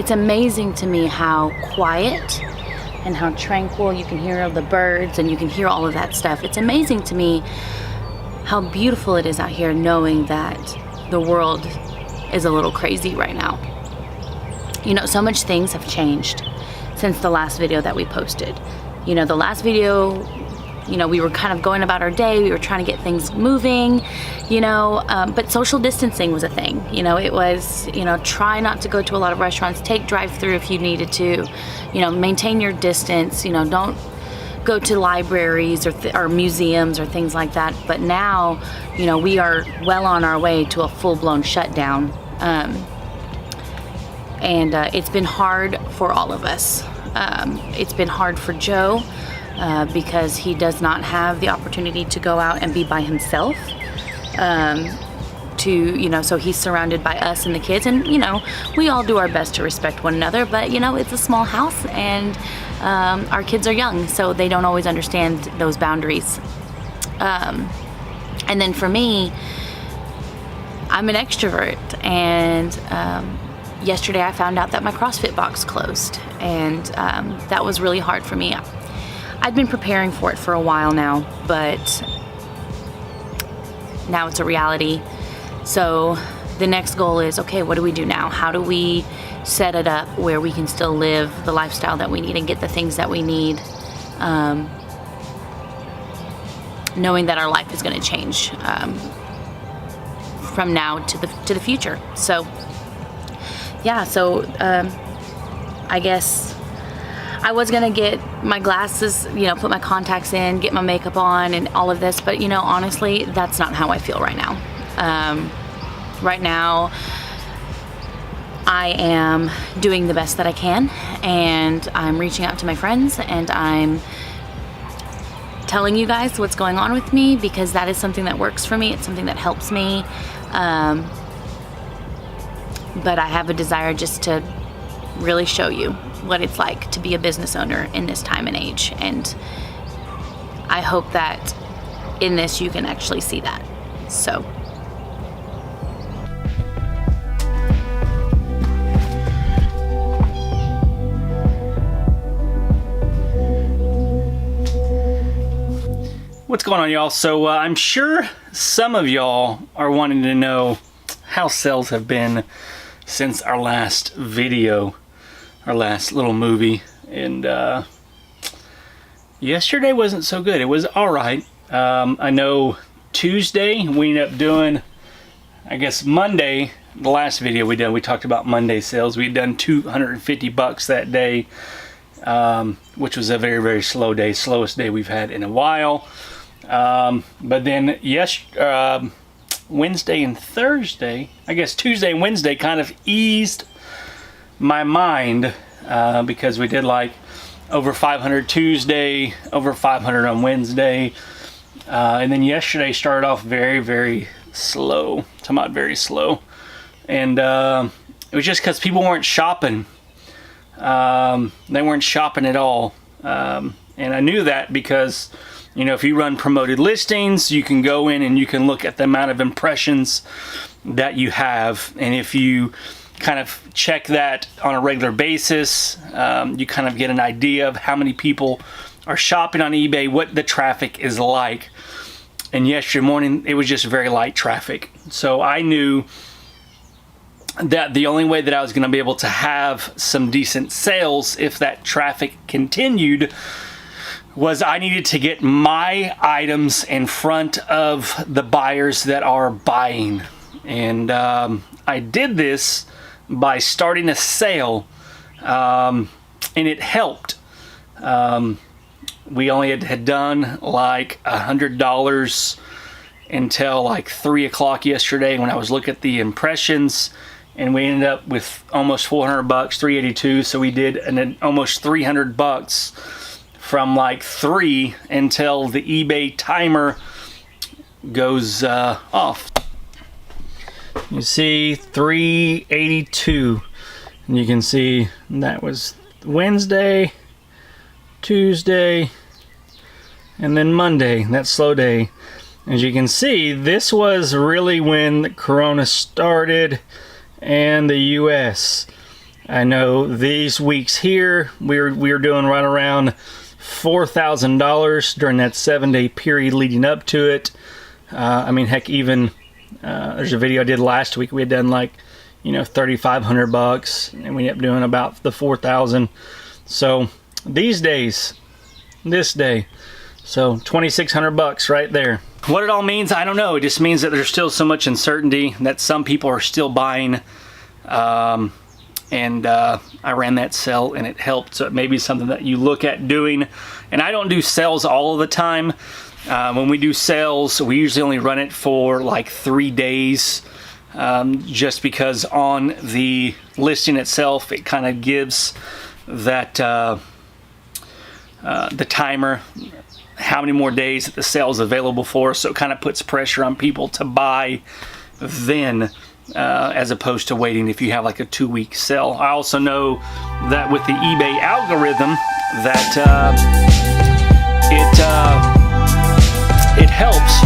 it's amazing to me how quiet and how tranquil you can hear the birds and you can hear all of that stuff. It's amazing to me how beautiful it is out here, knowing that the world is a little crazy right now. You know, so much things have changed since the last video that we posted. You know, the last video, you know, we were kind of going about our day, we were trying to get things moving, you know, but social distancing was a thing. You know, it was, you know, try not to go to a lot of restaurants, take drive-through if you needed to, you know, maintain your distance, you know, don't go to libraries or museums or things like that. But now, you know, we are well on our way to a full-blown shutdown. And it's been hard for all of us. It's been hard for Joe because he does not have the opportunity to go out and be by himself. You know, so he's surrounded by us and the kids, and you know, we all do our best to respect one another, but you know, it's a small house and our kids are young, so they don't always understand those boundaries. And then for me, I'm an extrovert, and yesterday I found out that my CrossFit box closed, and that was really hard for me. I'd been preparing for it for a while now, but now it's a reality. So the next goal is, okay, what do we do now? How do we set it up where we can still live the lifestyle that we need and get the things that we need, knowing that our life is going to change from now to the future. So yeah, so I guess I was gonna get my glasses, you know, put my contacts in, get my makeup on and all of this, but you know, honestly, that's not how I feel right now. Right now, I am doing the best that I can, and I'm reaching out to my friends, and I'm telling you guys what's going on with me, because that is something that works for me. It's something that helps me. But I have a desire just to really show you what it's like to be a business owner in this time and age. And I hope that in this you can actually see that. So. What's going on, y'all? So I'm sure some of y'all are wanting to know how sales have been since our last video, our last little movie, and yesterday wasn't so good. It was all right. I know Tuesday we ended up doing, I guess Monday, the last video we did, we talked about Monday sales. We had done $250 that day, which was a very, very slow day, slowest day we've had in a while. But then Wednesday and Thursday, I guess Tuesday and Wednesday kind of eased my mind, because we did like over 500 Tuesday, over 500 on Wednesday, and then yesterday started off very, very slow. Talking about very slow, and it was just because people weren't shopping. They weren't shopping at all, and I knew that because, you know, if you run promoted listings, you can go in and you can look at the amount of impressions that you have. And if you kind of check that on a regular basis, you kind of get an idea of how many people are shopping on eBay, what the traffic is like. And yesterday morning, it was just very light traffic. So I knew that the only way that I was going to be able to have some decent sales if that traffic continued was I needed to get my items in front of the buyers that are buying. And I did this by starting a sale, and it helped. We only had done like $100 until like 3 o'clock yesterday when I was looking at the impressions, and we ended up with almost $400, $382. So we did almost $300 from like 3 until the eBay timer goes off. You see 382, and you can see that was Wednesday, Tuesday, and then Monday, that slow day. As you can see, this was really when the Corona started and the US. I know these weeks here, we're doing right around $4,000 during that 7-day period leading up to it. I mean, heck, even there's a video I did last week. We had done like, you know, $3,500, and we ended up doing about the 4,000. So these days, this day, so $2,600 right there. What it all means, I don't know. It just means that there's still so much uncertainty that some people are still buying. And I ran that sale and it helped. So it may be something that you look at doing. And I don't do sales all of the time. When we do sales, we usually only run it for like 3 days. Just because on the listing itself, it kind of gives that the timer how many more days that the sale is available for. So it kind of puts pressure on people to buy then. As opposed to waiting if you have like a 2-week sale. I also know that with the eBay algorithm that it helps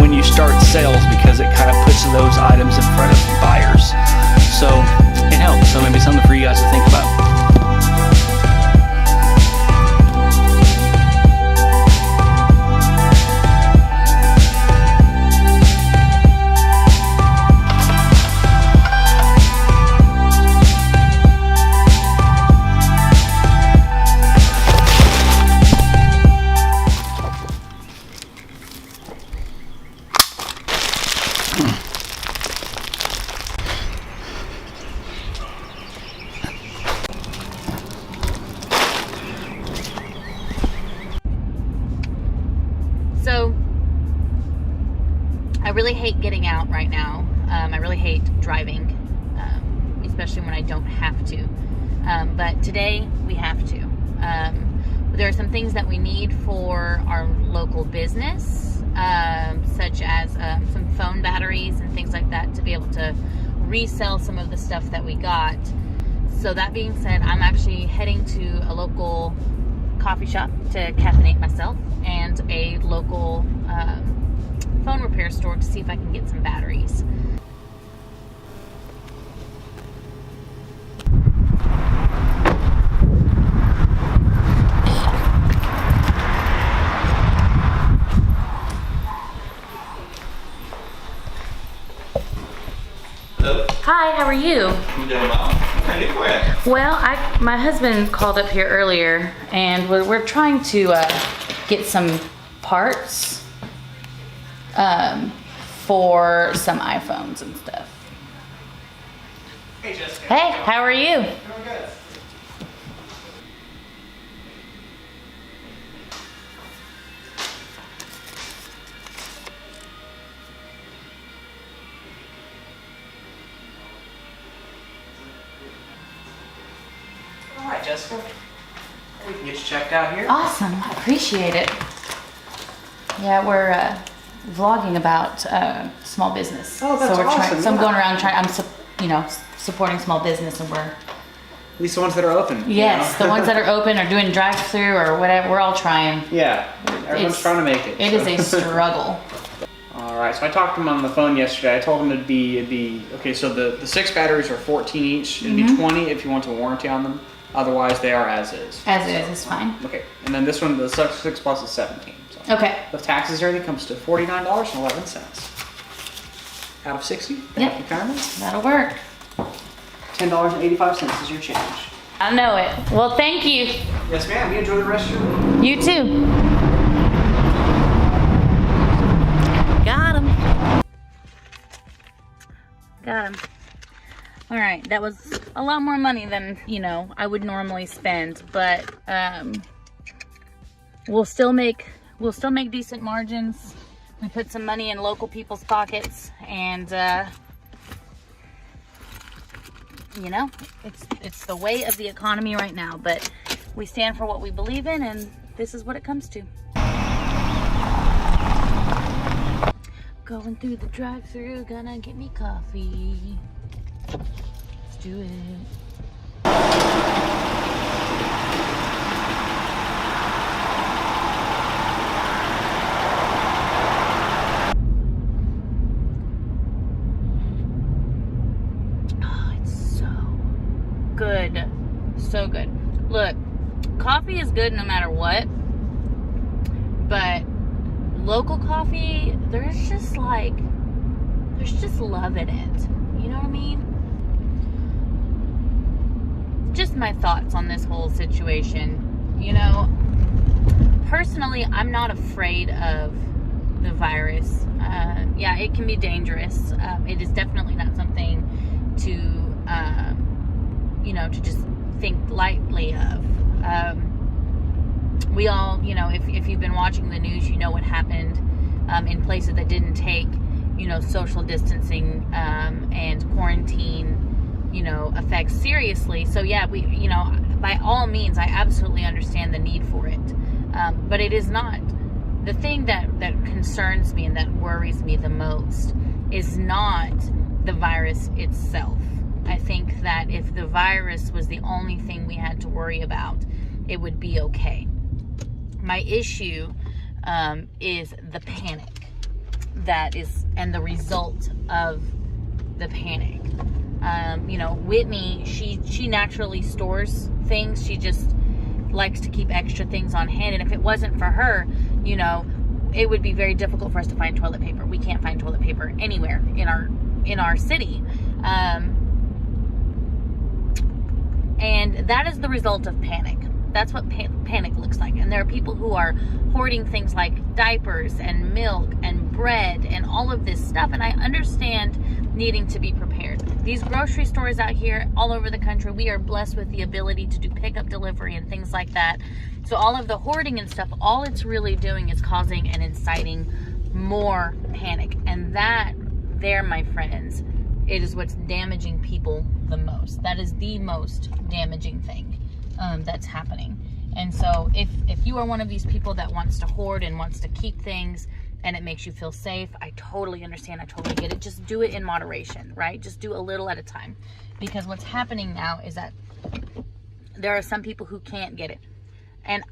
when you start sales because it kind of puts those items in front of buyers. So it helps. So maybe something for you guys to think about. So I really hate getting out right now. I really hate driving, especially when I don't have to. But today we have to. There are some things that we need for our local business, such as some phone batteries and things like that to be able to resell some of the stuff that we got. So that being said, I'm actually heading to a local coffee shop to caffeinate myself and a local phone repair store to see if I can get some batteries. Hello. Hi, how are you? I'm doing well. What can I do for you? Well, my husband called up here earlier, and we're trying to get some parts for some iPhones and stuff. Hey, Jessica. Hey, how are you? Doing good. All right, Jessica. We can get you checked out here. Awesome, I appreciate it. Yeah, we're vlogging about small business. Oh, that's so we're awesome, So I'm yeah. going around trying. Supporting small business, and we're At least the ones that are open. you yes, know? the ones that are open or doing drive-through or whatever. We're all trying. Yeah. Everyone's It's- trying to make it. It is a struggle. All right, so I talked to him on the phone yesterday. I told him it'd be okay. So the 6 batteries are 14 each. It'd be 20 if you want a warranty on them. Otherwise, they are as is. As is fine. Okay, and then this one, the 6 plus is 17. So Okay. with taxes and everything, comes to $49.11 out of 60. Thank Yep. you kindly. That'll work. $10.85 is your change. I know it. Well, thank you. Yes, ma'am. You enjoy the rest of your week. You too. Got him. Got him. All right, that was a lot more money than, I would normally spend, but we'll still make decent margins. We put some money in local people's pockets, and it's the way of the economy right now, but we stand for what we believe in, and this is what it comes to. Going through the drive-thru, gonna get me coffee. Let's do it. Oh, it's so good. is good no matter what. But local coffee, there's just love in it. You know what I mean? Just my thoughts on this whole situation. You know, personally, I'm not afraid of the virus. Yeah, it can be dangerous. It is definitely not something to, to just think lightly of. We all, if you've been watching the news, you know what happened in places that didn't take, social distancing and quarantine, effects seriously. So yeah, we, by all means, I absolutely understand the need for it. But it is not, the thing that concerns me and that worries me the most is not the virus itself. I think that if the virus was the only thing we had to worry about, it would be okay. My issue is the panic that is, and the result of the panic. Whitney, she naturally stores things. She just likes to keep extra things on hand. And if it wasn't for her, it would be very difficult for us to find toilet paper. We can't find toilet paper anywhere in our city. And that is the result of panic. That's what panic looks like. And there are people who are hoarding things like diapers and milk and bread and all of this stuff. And I understand needing to be prepared. These grocery stores out here all over the country, we are blessed with the ability to do pickup delivery and things like that. So all of the hoarding and stuff, all it's really doing is causing and inciting more panic. And that there, my friends, it is what's damaging people the most. That is the most damaging thing that's happening. And so if you are one of these people that wants to hoard and wants to keep things and it makes you feel safe, I totally understand. I totally get it. Just do it in moderation, right? Just do a little at a time. Because what's happening now is that there are some people who can't get it. And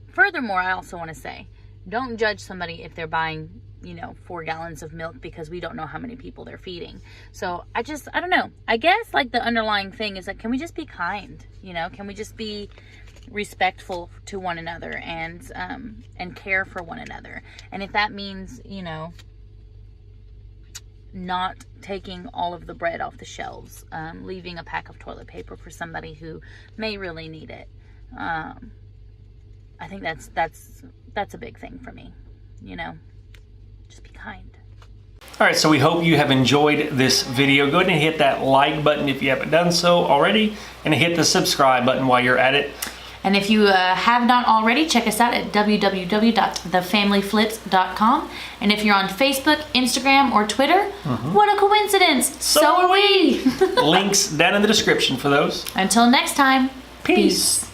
furthermore, I also want to say, don't judge somebody if they're buying 4 gallons of milk, because we don't know how many people they're feeding. So I don't know. I guess like the underlying thing is like, can we just be kind? Can we just be respectful to one another and care for one another? And if that means, not taking all of the bread off the shelves, leaving a pack of toilet paper for somebody who may really need it. I think that's a big thing for me, Just be kind. All right, so we hope you have enjoyed this video. Go ahead and hit that like button if you haven't done so already, and hit the subscribe button while you're at it. And if you have not already, check us out at www.thefamilyflips.com. And if you're on Facebook, Instagram, or Twitter, what a coincidence! So are we! Links down in the description for those. Until next time, Peace.